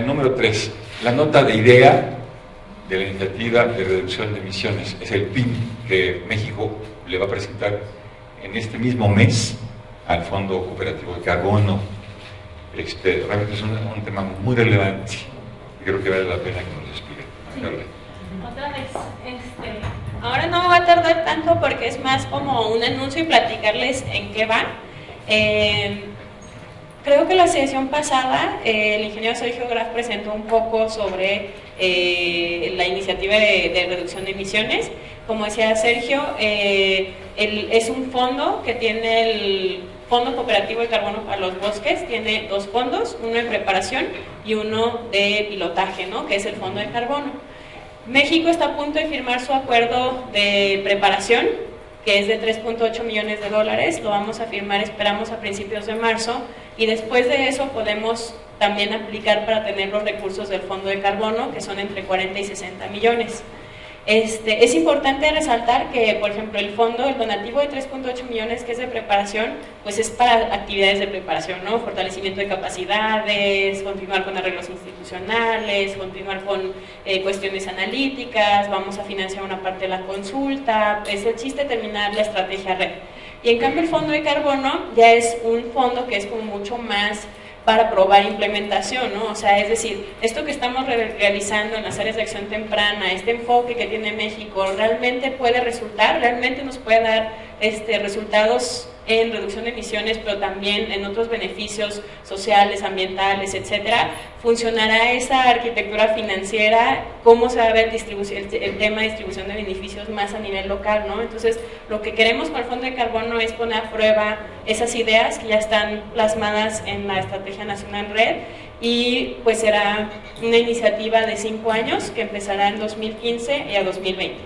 Número 3. La nota de idea de la iniciativa de reducción de emisiones es el PIN que México le va a presentar en este mismo mes al Fondo Cooperativo de Carbono. Realmente es un tema muy relevante y creo que vale la pena que nos explique. Otra vez, ahora no me va a tardar tanto porque es más como un anuncio y platicarles en qué va. Creo que la sesión pasada el ingeniero Sergio Graf presentó un poco sobre la iniciativa de reducción de emisiones. Como decía Sergio, es un fondo que tiene el Fondo Cooperativo de Carbono para los Bosques, tiene dos fondos, uno de preparación y uno de pilotaje, ¿no? Que es el Fondo de Carbono. México está a punto de firmar su acuerdo de preparación, que es de 3.8 millones de dólares, lo vamos a firmar, esperamos, a principios de marzo, y después de eso podemos también aplicar para tener los recursos del Fondo de Carbono, que son entre 40 y 60 millones. Es importante resaltar que, por ejemplo, el fondo, el donativo de 3.8 millones que es de preparación, pues es para actividades de preparación, ¿no? Fortalecimiento de capacidades, continuar con arreglos institucionales, continuar con cuestiones analíticas, vamos a financiar una parte de la consulta, es el chiste terminar la estrategia red. Y en cambio el Fondo de Carbono ya es un fondo que es como mucho más para probar implementación, ¿no? O sea, es decir, esto que estamos realizando en las áreas de acción temprana, este enfoque que tiene México, realmente puede resultar, realmente nos puede dar resultados en reducción de emisiones, pero también en otros beneficios sociales, ambientales, etcétera. ¿Funcionará esa arquitectura financiera? ¿Cómo se va a ver el tema de distribución de beneficios más a nivel local, ¿no? Entonces, lo que queremos con el Fondo de Carbono es poner a prueba esas ideas que ya están plasmadas en la Estrategia Nacional Red, y pues será una iniciativa de 5 años que empezará en 2015 y a 2020.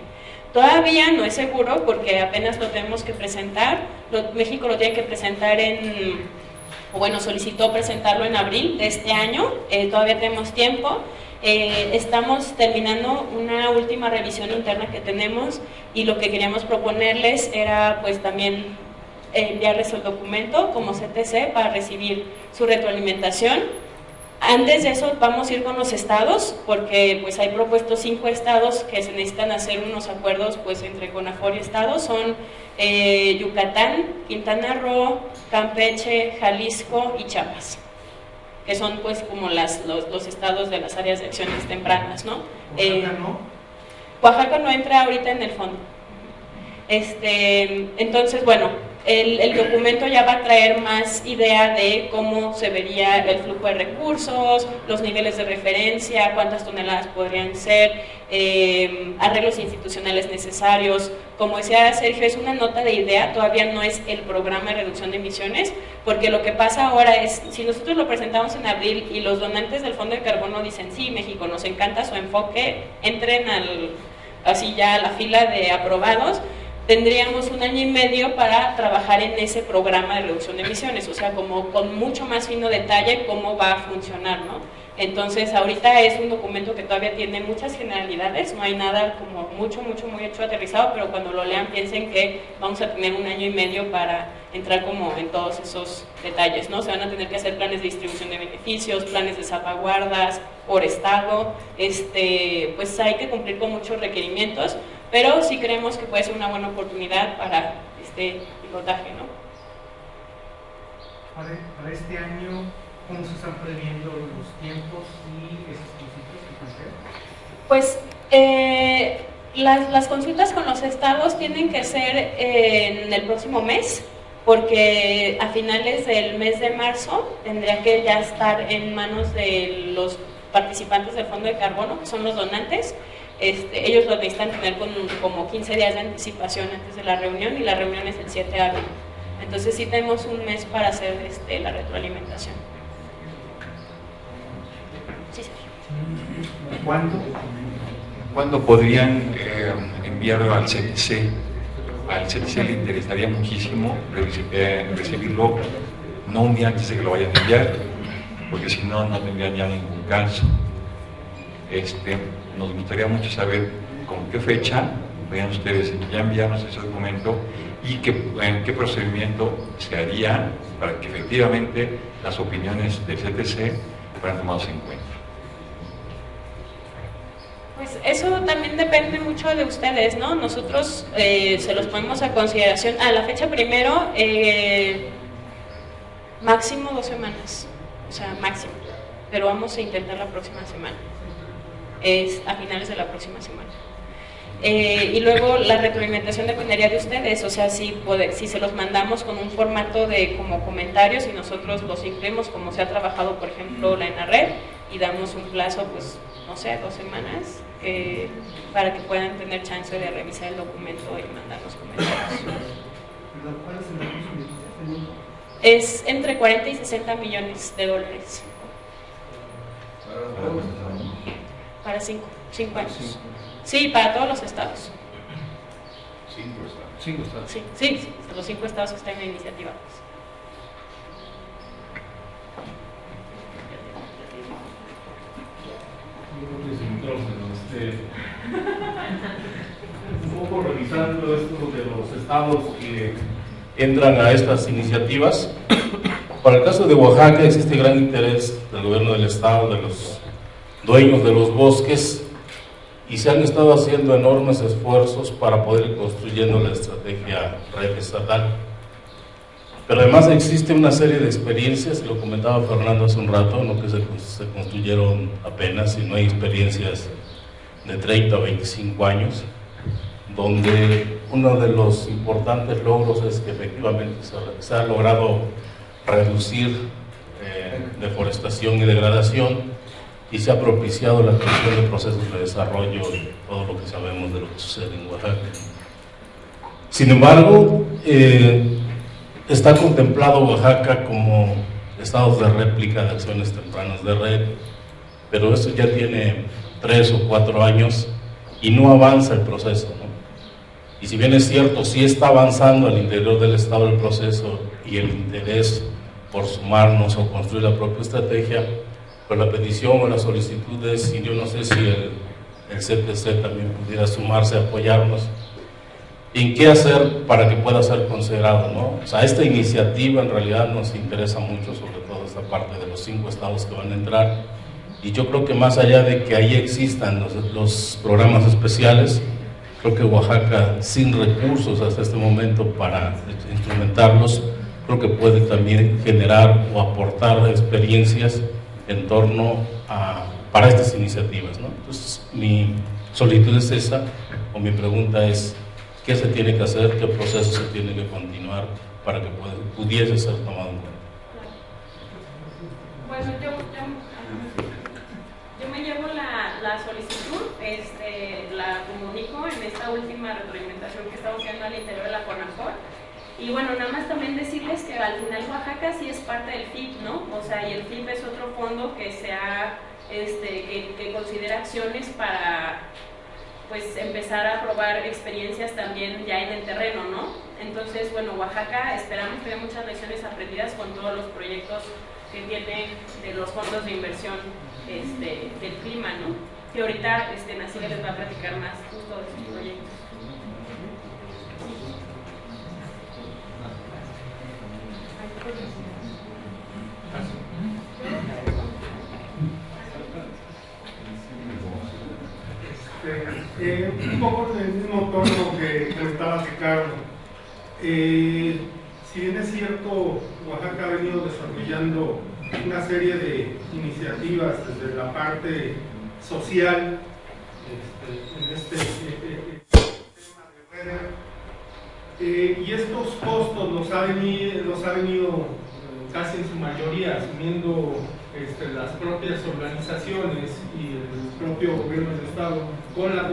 Todavía no es seguro porque apenas lo tenemos que presentar. México lo tiene que presentar solicitó presentarlo en abril de este año. Todavía tenemos tiempo. Estamos terminando una última revisión interna que tenemos, y lo que queríamos proponerles era pues también enviarles el documento como CTC para recibir su retroalimentación. Antes de eso vamos a ir con los estados, porque pues hay propuestos 5 estados que se necesitan hacer unos acuerdos pues entre CONAFOR y estados, son Yucatán, Quintana Roo, Campeche, Jalisco y Chiapas, que son pues como los estados de las áreas de acciones tempranas, ¿no? Oaxaca no entra ahorita en el fondo. Entonces, bueno, el documento ya va a traer más idea de cómo se vería el flujo de recursos, los niveles de referencia, cuántas toneladas podrían ser, arreglos institucionales necesarios. Como decía Sergio, es una nota de idea, todavía no es el programa de reducción de emisiones, porque lo que pasa ahora es, si nosotros lo presentamos en abril y los donantes del Fondo de Carbono dicen, sí, México, nos encanta su enfoque, entren así ya a la fila de aprobados, tendríamos 1 año y medio para trabajar en ese programa de reducción de emisiones, o sea, como con mucho más fino detalle cómo va a funcionar, ¿no? Entonces, ahorita es un documento que todavía tiene muchas generalidades, no hay nada como muy hecho aterrizado, pero cuando lo lean piensen que vamos a tener 1 año y medio para entrar como en todos esos detalles, ¿no? Se van a tener que hacer planes de distribución de beneficios, planes de salvaguardas por estado, pues hay que cumplir con muchos requerimientos, pero sí creemos que puede ser una buena oportunidad para este pilotaje, ¿no? Para este año, ¿cómo se están previendo los tiempos y esas consultas que plantean? Pues las consultas con los estados tienen que ser en el próximo mes, porque a finales del mes de marzo tendría que ya estar en manos de los participantes del Fondo de Carbono, que son los donantes. Ellos lo necesitan tener con como 15 días de anticipación antes de la reunión, y la reunión es el 7 de abril. Entonces sí tenemos un mes para hacer la retroalimentación. Sí, Sergio. ¿Cuándo podrían enviarlo al CTC? Al CTC le interesaría muchísimo recibirlo, no un día antes de que lo vayan a enviar, porque si no, no tendrían ya ningún caso. Nos gustaría mucho saber con qué fecha podrían ustedes ya enviarnos ese documento y en qué procedimiento se haría para que efectivamente las opiniones del CTC fueran tomados en cuenta? Pues eso también depende mucho de ustedes, ¿no? Nosotros se los ponemos a consideración. A la fecha primero, máximo 2 semanas, o sea, máximo. Pero vamos a intentar la próxima semana, es a finales de la próxima semana. Y luego la retroalimentación dependería de ustedes, o sea, si se los mandamos con un formato de como comentarios y nosotros los incluimos como se ha trabajado, por ejemplo, la ENARRED, y damos un plazo, pues, no sé, 2 semanas, para que puedan tener chance de revisar el documento y mandarnos comentarios. ¿Cuál es el recurso? Es entre 40 y 60 millones de dólares. Para 5 años. Sí, para todos los estados. 5 estados. Sí, los 5 estados que están en la iniciativa. Un poco revisando esto de los estados que entran a estas iniciativas. Para el caso de Oaxaca existe gran interés del gobierno del estado, de los dueños de los bosques, y se han estado haciendo enormes esfuerzos para poder ir construyendo la estrategia red estatal. Pero además existe una serie de experiencias, lo comentaba Fernando hace un rato, no que se construyeron apenas, sino hay experiencias de 30 o 25 años, donde uno de los importantes logros es que efectivamente se ha logrado reducir deforestación y degradación, y se ha propiciado la creación de procesos de desarrollo y todo lo que sabemos de lo que sucede en Oaxaca. Sin embargo, está contemplado Oaxaca como estados de réplica de acciones tempranas de red, pero esto ya tiene 3 o 4 años y no avanza el proceso, ¿no? Y si bien es cierto, sí está avanzando al interior del estado el proceso y el interés por sumarnos o construir la propia estrategia, pero la petición o la solicitud es, y yo no sé si el CTC también pudiera sumarse a apoyarnos, en qué hacer para que pueda ser considerado, ¿no? O sea, esta iniciativa en realidad nos interesa mucho, sobre todo esta parte de los 5 estados que van a entrar, y yo creo que más allá de que ahí existan los programas especiales, creo que Oaxaca, sin recursos hasta este momento para instrumentarlos, creo que puede también generar o aportar experiencias en torno para estas iniciativas, ¿no? Entonces, mi solicitud es esa, o mi pregunta es, ¿qué se tiene que hacer? ¿Qué proceso se tiene que continuar para que pudiese ser tomado en cuenta? Bueno, yo me llevo la solicitud, la comunico en esta última retroalimentación que estamos haciendo al interior de la CONAFOR. Y bueno, nada más también decirles que al final Oaxaca sí es parte del FIP, ¿no? O sea, y el FIP es otro fondo que que considera acciones para, pues, empezar a probar experiencias también ya en el terreno, ¿no? Entonces, bueno, Oaxaca esperamos que haya muchas lecciones aprendidas con todos los proyectos que tiene de los fondos de inversión del clima, ¿no? Que ahorita Nacile les va a platicar más justo de sus proyectos. Un poco en el mismo tono que comentaba Ricardo. Si bien es cierto, Oaxaca ha venido desarrollando una serie de iniciativas desde la parte social en este tema de red, y estos costos los ha venido casi en su mayoría asumiendo las propias organizaciones y el propio gobierno del estado, con la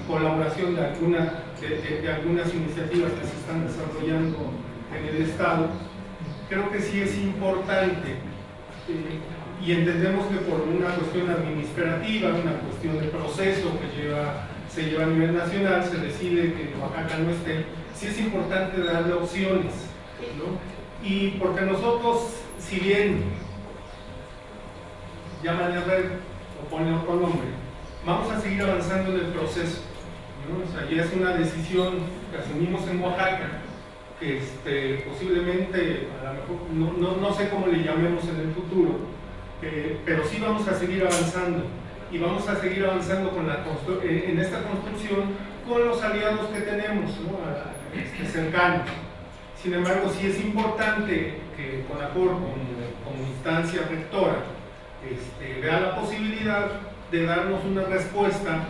colaboración de algunas iniciativas que se están desarrollando en el estado. Creo que sí es importante, y entendemos que por una cuestión administrativa, una cuestión de proceso que se lleva a nivel nacional, se decide que Oaxaca no esté. Sí es importante darle opciones, ¿no? Y porque nosotros, si bien llaman a red o ponen otro nombre, vamos a seguir avanzando en el proceso, ¿no? O sea, ya es una decisión que asumimos en Oaxaca, que posiblemente, a lo mejor, no sé cómo le llamemos en el futuro, pero sí vamos a seguir avanzando, y vamos a seguir avanzando en esta construcción con los aliados que tenemos, ¿no? Cercanos. Sin embargo, sí es importante que CONAFOR como instancia rectora vea la posibilidad de darnos una respuesta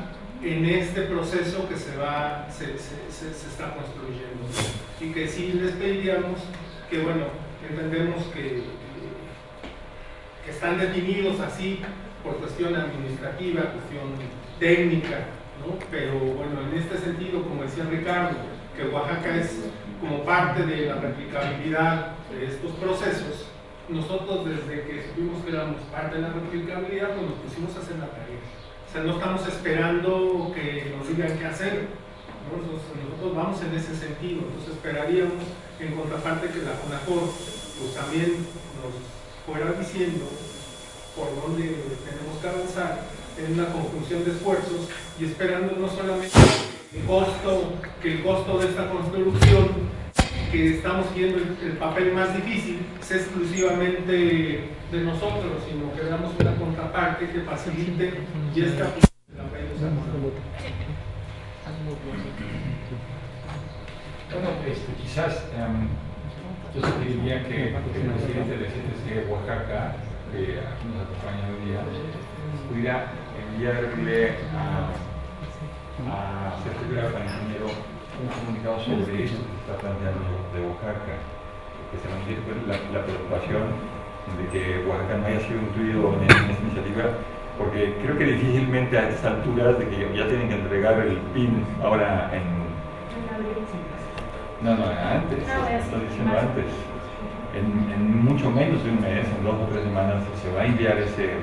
en este proceso que se está construyendo, y que sí les pediríamos que, bueno, entendemos que están definidos así por cuestión administrativa, cuestión técnica, ¿no? Pero bueno, en este sentido, como decía Ricardo, que Oaxaca es como parte de la replicabilidad de estos procesos, nosotros desde que supimos que éramos parte de la replicabilidad, pues nos pusimos a hacer la tarea. O sea, no estamos esperando que nos digan qué hacer, ¿no? Nosotros vamos en ese sentido. Entonces esperaríamos, en contraparte, que la CONAFOR pues también nos fuera diciendo por dónde tenemos que avanzar en una conjunción de esfuerzos, y esperando no solamente que el costo de esta construcción, que estamos viendo el papel más difícil, sea exclusivamente de nosotros, sino que damos una contraparte que facilite y esta Bueno, quizás yo sugeriría que el presidente del CTC Oaxaca, que aquí nos acompaña hoy día, pudiera enviarle a Sergio Graf, al ingeniero, un comunicado sobre esto que se está planteando de Oaxaca, que se manifiesta la preocupación de que Oaxaca no haya sido incluido en esta iniciativa, porque creo que difícilmente a estas alturas de que ya tienen que entregar el PIN ahora en... No, antes, estoy diciendo antes. En mucho menos de un mes, en 2 o 3 semanas, se va a enviar ese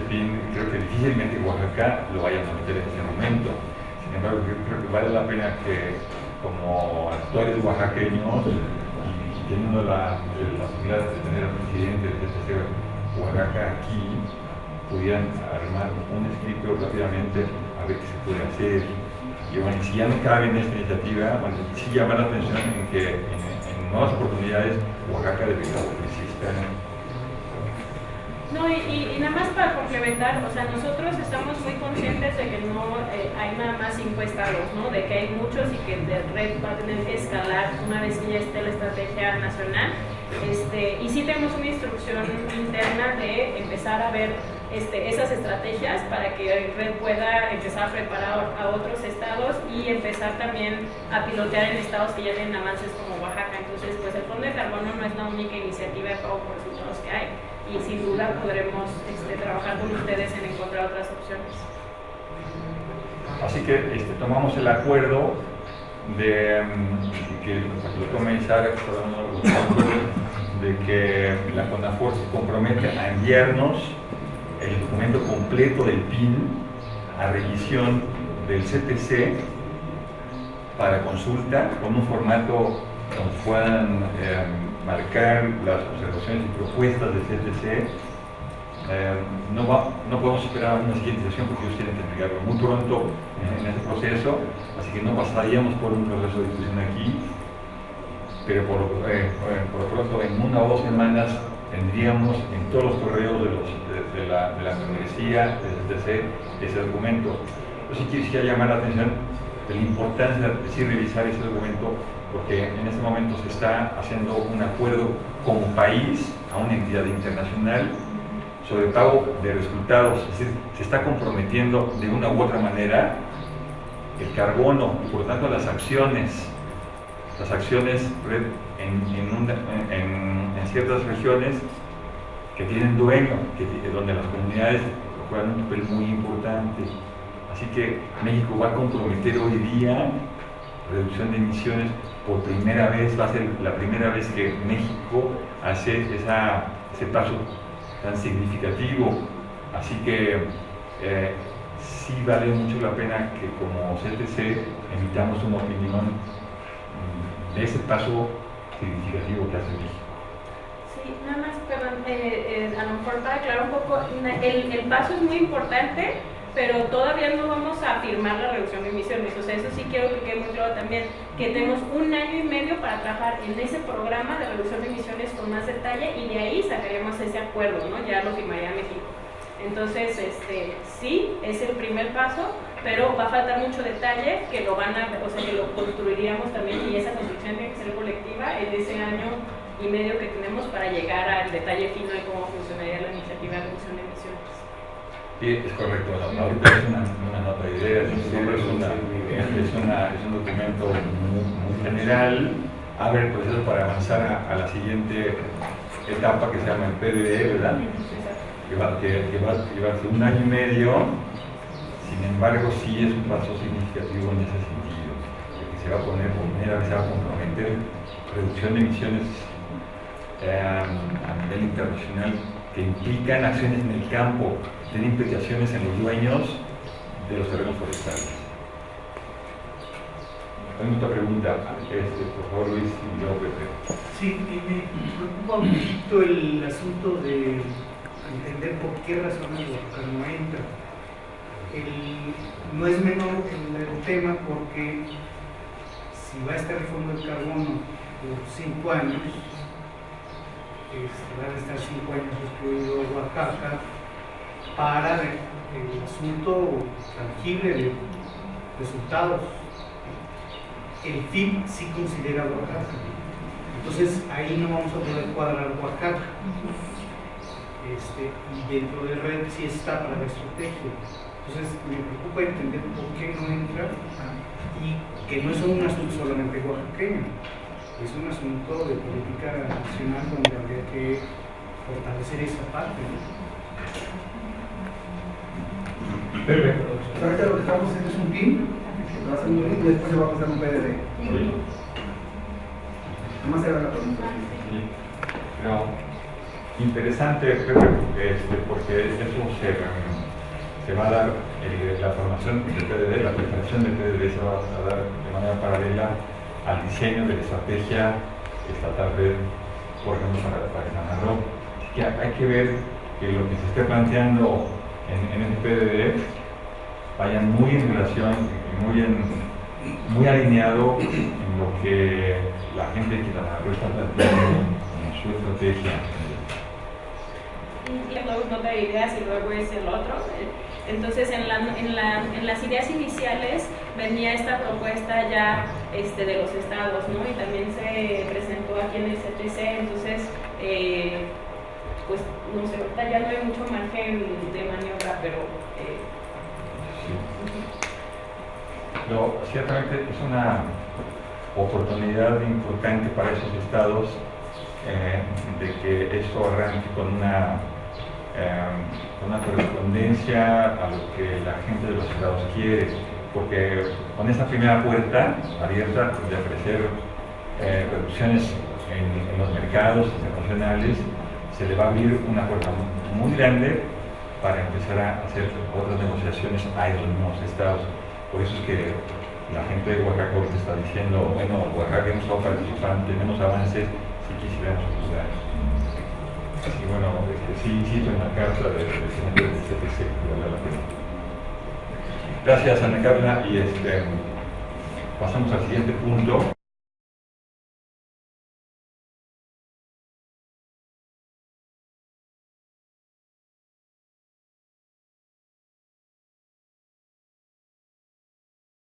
PIN. Creo que difícilmente Oaxaca lo vayan a meter en ese momento. Sin embargo, yo creo que vale la pena que, como actores oaxaqueños, y teniendo la posibilidad de tener al presidente del CTC Oaxaca aquí, pudieran armar un escrito rápidamente a ver qué se puede hacer. Y bueno, si ya no cabe en esta iniciativa, bueno, sí llama la atención en que en nuevas oportunidades Oaxaca debe estar exista. No, y nada más para complementar, o sea, nosotros estamos muy conscientes de que no hay nada más 5 estados, ¿no? De que hay muchos y que el red va a tener que escalar una vez que ya esté la estrategia nacional. Y sí tenemos una instrucción interna de empezar a ver esas estrategias para que el red pueda empezar a preparar a otros estados y empezar también a pilotear en estados que ya tienen avances como Oaxaca. Entonces, pues el Fondo de Carbono no es la única iniciativa de pago por resultados que hay, y sin duda podremos trabajar con ustedes en encontrar otras opciones. Así que tomamos el acuerdo de que lo tome Sara, de que la CONAFOR se compromete a enviarnos el documento completo del PIN a revisión del CTC para consulta, con un formato donde puedan marcar las observaciones y propuestas del CTC. No podemos esperar una siguiente sesión porque ellos tienen que entregarlo muy pronto en ese proceso, así que no pasaríamos por un proceso de discusión aquí, pero por lo pronto en 1 o 2 semanas tendríamos en todos los correos de la membresía del CTC ese documento. Yo sí quisiera llamar la atención de la importancia de sí revisar ese documento, porque en este momento se está haciendo un acuerdo como país a una entidad internacional sobre pago de resultados. Es decir, se está comprometiendo de una u otra manera el carbono y por lo tanto las acciones en ciertas regiones que tienen dueño, donde las comunidades juegan un papel muy importante. Así que México va a comprometer hoy día reducción de emisiones por primera vez. Va a ser la primera vez que México hace ese paso tan significativo. Así que sí vale mucho la pena que como CTC emitamos una opinión de ese paso significativo que hace México. Sí, nada más, perdón, a lo mejor para aclarar un poco, el paso es muy importante, pero todavía no vamos a firmar la reducción de emisiones. O sea, eso sí quiero que quede muy claro también, que tenemos 1 año y medio para trabajar en ese programa de reducción de emisiones con más detalle, y de ahí sacaríamos ese acuerdo, ¿no? Ya lo firmaría México. Entonces, sí, es el primer paso, pero va a faltar mucho detalle que lo que lo construiríamos también, y esa construcción tiene que ser colectiva en ese año y medio que tenemos para llegar al detalle fino de cómo funcionaría la iniciativa de reducción de emisiones. Sí, es correcto. Ahorita es una nota de ideas, es un documento muy general, abre el proceso para avanzar a la siguiente etapa que se llama el PDE, ¿verdad? Que va a llevarse 1 año y medio. Sin embargo, sí es un paso significativo en ese sentido, porque se va a poner, por primera vez se va a comprometer reducción de emisiones a nivel internacional que implican acciones en el campo, tienen implicaciones en los dueños de los terrenos forestales. Hay otra pregunta, por favor, Luis y yo, Pepe. Sí, me preocupa un poquito el asunto de entender por qué razones Oaxaca no entra. No es menor el tema, porque si va a estar el fondo del carbono por 5 años, van a estar 5 años excluido Oaxaca para el asunto tangible de resultados. El FIP sí considera Oaxaca, entonces ahí no vamos a poder cuadrar Oaxaca. Y dentro del RED sí está para la estrategia. Entonces me preocupa entender por qué no entra, y que no es un asunto solamente oaxaqueño, es un asunto de política nacional donde habría que fortalecer esa parte. Perfecto. Ahorita lo que estamos haciendo es un PIN, que va a ser un PIN y después se va a pasar un PDD. Nomás era la pregunta. No, interesante, porque eso se va a dar, la formación del PDD, la preparación del PDD se va a dar de manera paralela al diseño de la estrategia estatal red, por ejemplo, para Quintana Roo. Que hay que ver que lo que se esté planteando en el PDD vaya muy en relación, muy alineado en lo que la gente de Quintana Roo está planteando en su estrategia. Y luego nota de ideas y luego es el otro. Entonces, en las ideas iniciales venía esta propuesta ya de los estados, ¿no? Y también se presentó aquí en el CTC. Entonces, pues no sé, ahorita ya no hay mucho margen de maniobra, pero ciertamente es una oportunidad importante para esos estados de que esto arranque con una correspondencia a lo que la gente de los estados quiere, porque con esta primera puerta abierta de ofrecer reducciones en los mercados internacionales, se le va a abrir una puerta muy grande para empezar a hacer otras negociaciones a los mismos estados. Por eso es que la gente de Oaxaca ahorita está diciendo, bueno, Oaxaca es un estado participante, menos avances si quisiéramos ayudar. Y bueno, sí insisto en la carta del presidente del CTC, que vale la pena. Gracias, Ana Carla, y pasamos al siguiente punto.